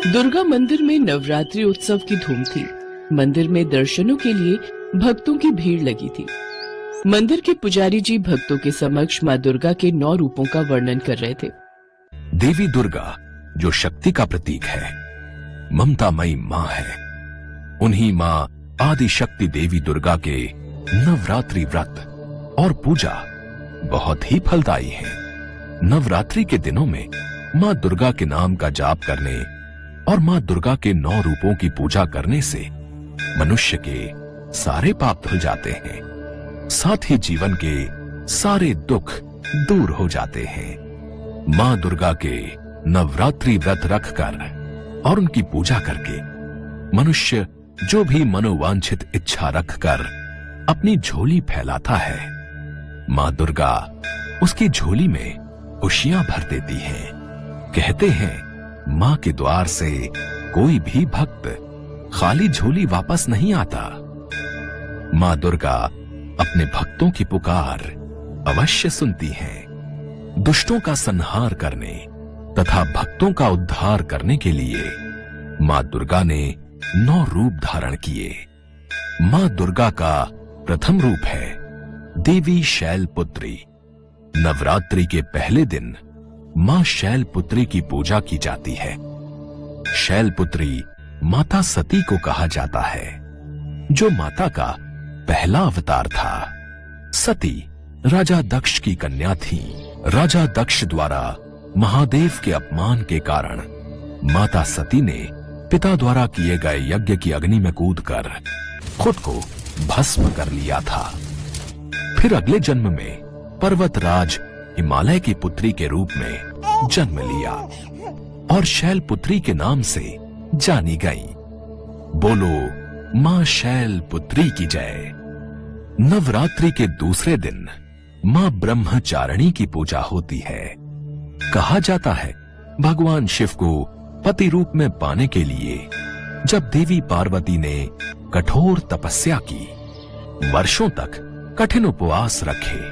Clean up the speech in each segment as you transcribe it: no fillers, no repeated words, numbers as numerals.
दुर्गा मंदिर में नवरात्रि उत्सव की धूम थी। मंदिर में दर्शनों के लिए भक्तों की भीड़ लगी थी। मंदिर के पुजारी जी भक्तों के समक्ष माँ दुर्गा के 9 रूपों का वर्णन कर रहे थे। देवी दुर्गा जो शक्ति का प्रतीक है, ममतामयी माँ है। उन्हीं माँ आदि शक्ति देवी दुर्गा के नवरात्रि व्रत और पूजा बहुत ही फलदायी है। नवरात्रि के दिनों में माँ दुर्गा के नाम का जाप करने और माँ दुर्गा के 9 रूपों की पूजा करने से मनुष्य के सारे पाप धुल जाते हैं, साथ ही जीवन के सारे दुख दूर हो जाते हैं। माँ दुर्गा के नवरात्रि व्रत रखकर और उनकी पूजा करके मनुष्य जो भी मनोवांछित इच्छा रखकर अपनी झोली फैलाता है, माँ दुर्गा उसकी झोली में खुशियां भर देती हैं। कहते हैं माँ के द्वार से कोई भी भक्त खाली झोली वापस नहीं आता। माँ दुर्गा अपने भक्तों की पुकार अवश्य सुनती हैं। दुष्टों का संहार करने तथा भक्तों का उद्धार करने के लिए माँ दुर्गा ने 9 रूप धारण किए। माँ दुर्गा का प्रथम रूप है देवी शैलपुत्री। नवरात्रि के पहले दिन माँ शैलपुत्री की पूजा की जाती है। शैलपुत्री माता सती को कहा जाता है, जो माता का पहला अवतार था। सती राजा दक्ष की कन्या थी। राजा दक्ष द्वारा महादेव के अपमान के कारण माता सती ने पिता द्वारा किए गए यज्ञ की अग्नि में कूदकर खुद को भस्म कर लिया था। फिर अगले जन्म में पर्वतराज हिमालय की पुत्री के रूप में जन्म लिया और शैलपुत्री के नाम से जानी गई। बोलो माँ शैलपुत्री की जय। नवरात्रि के दूसरे दिन माँ ब्रह्मचारिणी की पूजा होती है। कहा जाता है भगवान शिव को पति रूप में पाने के लिए जब देवी पार्वती ने कठोर तपस्या की, वर्षों तक कठिन उपवास रखे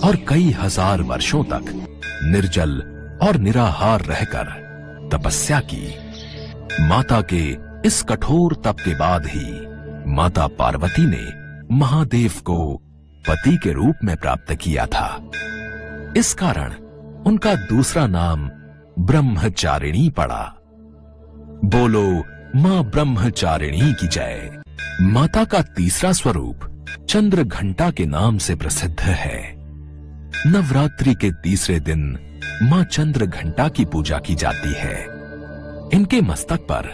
और कई हजार वर्षों तक निर्जल और निराहार रहकर तपस्या की, माता के इस कठोर तप के बाद ही माता पार्वती ने महादेव को पति के रूप में प्राप्त किया था। इस कारण उनका दूसरा नाम ब्रह्मचारिणी पड़ा। बोलो मां ब्रह्मचारिणी की जय। माता का तीसरा स्वरूप चंद्र घंटा के नाम से प्रसिद्ध है। नवरात्रि के तीसरे दिन मां चंद्र घंटा की पूजा की जाती है। इनके मस्तक पर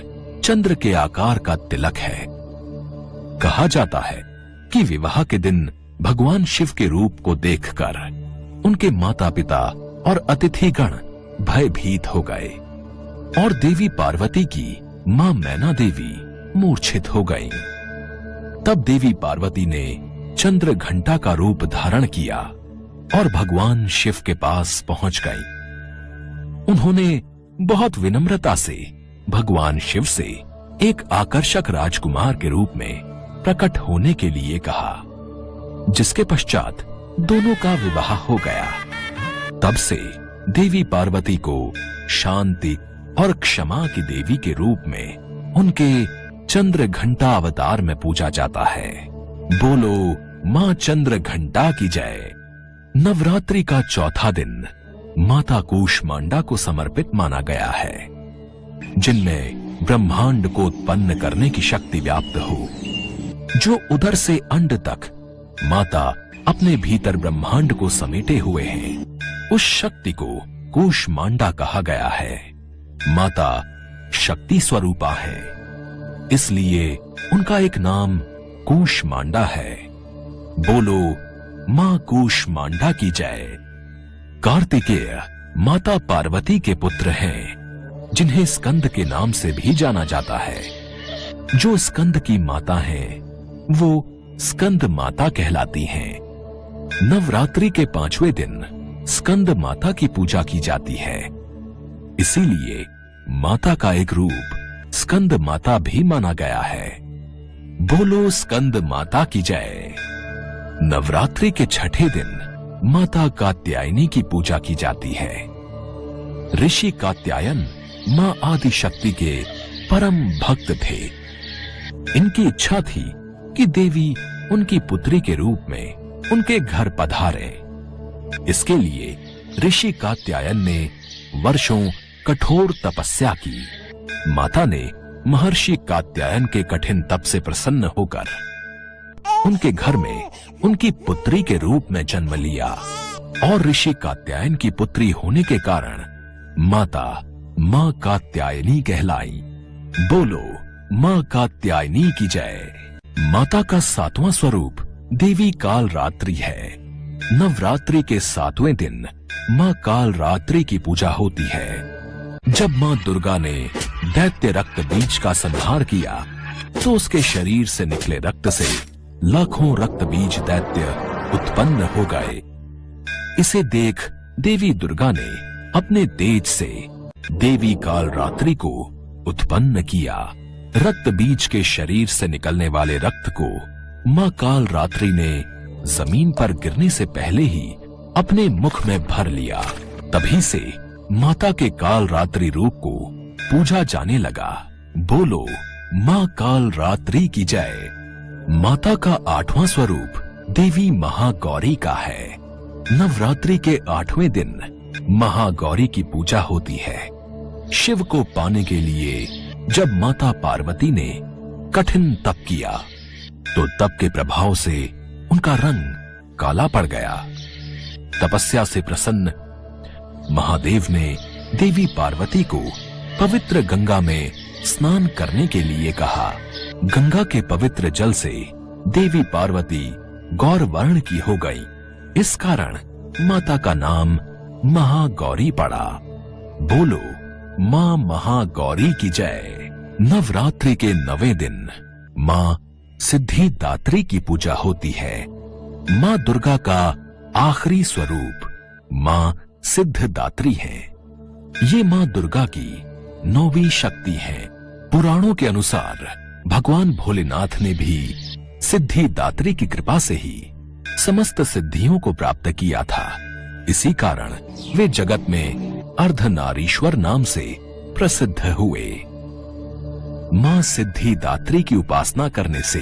चंद्र के आकार का तिलक है। कहा जाता है कि विवाह के दिन भगवान शिव के रूप को देखकर उनके माता पिता और अतिथिगण भयभीत हो गए और देवी पार्वती की मां मैना देवी मूर्छित हो गईं। तब देवी पार्वती ने चंद्र घंटा का रूप धारण किया और भगवान शिव के पास पहुंच गई। उन्होंने बहुत विनम्रता से भगवान शिव से एक आकर्षक राजकुमार के रूप में प्रकट होने के लिए कहा, जिसके पश्चात दोनों का विवाह हो गया। तब से देवी पार्वती को शांति और क्षमा की देवी के रूप में उनके चंद्र घंटा अवतार में पूजा जाता है। बोलो मां चंद्र घंटा की जय। नवरात्रि का चौथा दिन माता कूष्मांडा को समर्पित माना गया है, जिनमें ब्रह्मांड को उत्पन्न करने की शक्ति व्याप्त हो। जो उधर से अंड तक माता अपने भीतर ब्रह्मांड को समेटे हुए हैं, उस शक्ति को कूष्मांडा कहा गया है। माता शक्ति स्वरूपा है, इसलिए उनका एक नाम कूष्मांडा है। बोलो मां कूष्मांडा की जय। कार्तिकेय माता पार्वती के पुत्र हैं, जिन्हें स्कंद के नाम से भी जाना जाता है। जो स्कंद की माता हैं, वो स्कंद माता कहलाती हैं। नवरात्रि के 5वें दिन स्कंद माता की पूजा की जाती है। इसीलिए माता का एक रूप स्कंद माता भी माना गया है। बोलो स्कंद माता की जय। नवरात्रि के 6ठे दिन माता कात्यायनी की पूजा की जाती है। ऋषि कात्यायन मां आदि शक्ति के परम भक्त थे। इनकी इच्छा थी कि देवी उनकी पुत्री के रूप में उनके घर पधारे। इसके लिए ऋषि कात्यायन ने वर्षों कठोर तपस्या की। माता ने महर्षि कात्यायन के कठिन तप से प्रसन्न होकर उनके घर में उनकी पुत्री के रूप में जन्म लिया और ऋषि कात्यायन की पुत्री होने के कारण माता मां कात्यायनी कहलाई। बोलो मां कात्यायनी की जय। माता का 7वां स्वरूप देवी काल रात्रि है। नवरात्रि के 7वें दिन मां काल रात्रि की पूजा होती है। जब मां दुर्गा ने दैत्य रक्त बीज का संहार किया तो उसके शरीर से निकले रक्त से लाखों रक्त बीज दैत्य उत्पन्न हो गए। इसे देख देवी दुर्गा ने अपने तेज से देवी काल रात्रि को उत्पन्न किया। रक्त बीज के शरीर से निकलने वाले रक्त को मां काल रात्रि ने जमीन पर गिरने से पहले ही अपने मुख में भर लिया। तभी से माता के काल रात्रि रूप को पूजा जाने लगा। बोलो मां काल रात्रि की जय। माता का 8वां स्वरूप देवी महागौरी का है। नवरात्रि के 8वें दिन महागौरी की पूजा होती है। शिव को पाने के लिए जब माता पार्वती ने कठिन तप किया तो तप के प्रभाव से उनका रंग काला पड़ गया। तपस्या से प्रसन्न महादेव ने देवी पार्वती को पवित्र गंगा में स्नान करने के लिए कहा। गंगा के पवित्र जल से देवी पार्वती गौर वर्ण की हो गई। इस कारण माता का नाम महागौरी पड़ा। बोलो मां महागौरी की जय। नवरात्रि के 9वें दिन मां सिद्धिदात्री की पूजा होती है। मां दुर्गा का आखिरी स्वरूप मां सिद्धिदात्री है। ये मां दुर्गा की 9वीं शक्ति है। पुराणों के अनुसार भगवान भोलेनाथ ने भी सिद्धिदात्री की कृपा से ही समस्त सिद्धियों को प्राप्त किया था। इसी कारण वे जगत में अर्धनारीश्वर नाम से प्रसिद्ध हुए। मां सिद्धिदात्री की उपासना करने से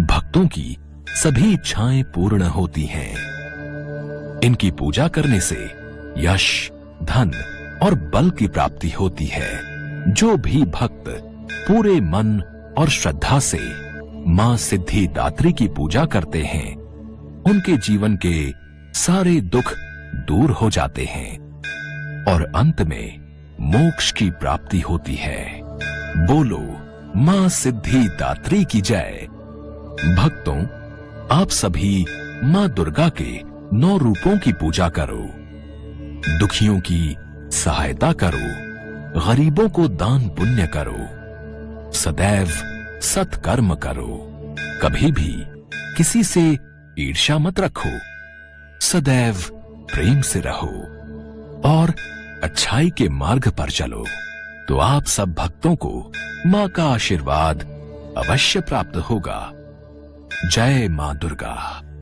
भक्तों की सभी इच्छाएं पूर्ण होती हैं। इनकी पूजा करने से यश, धन और बल की प्राप्ति होती है। जो भी भक्त पूरे मन और श्रद्धा से मां सिद्धिदात्री की पूजा करते हैं उनके जीवन के सारे दुख दूर हो जाते हैं और अंत में मोक्ष की प्राप्ति होती है। बोलो मां सिद्धिदात्री की जय। भक्तों, आप सभी मां दुर्गा के 9 रूपों की पूजा करो। दुखियों की सहायता करो, गरीबों को दान पुण्य करो, सदैव सत्कर्म करो, कभी भी किसी से ईर्ष्या मत रखो, सदैव प्रेम से रहो और अच्छाई के मार्ग पर चलो, तो आप सब भक्तों को मां का आशीर्वाद अवश्य प्राप्त होगा। जय मां दुर्गा।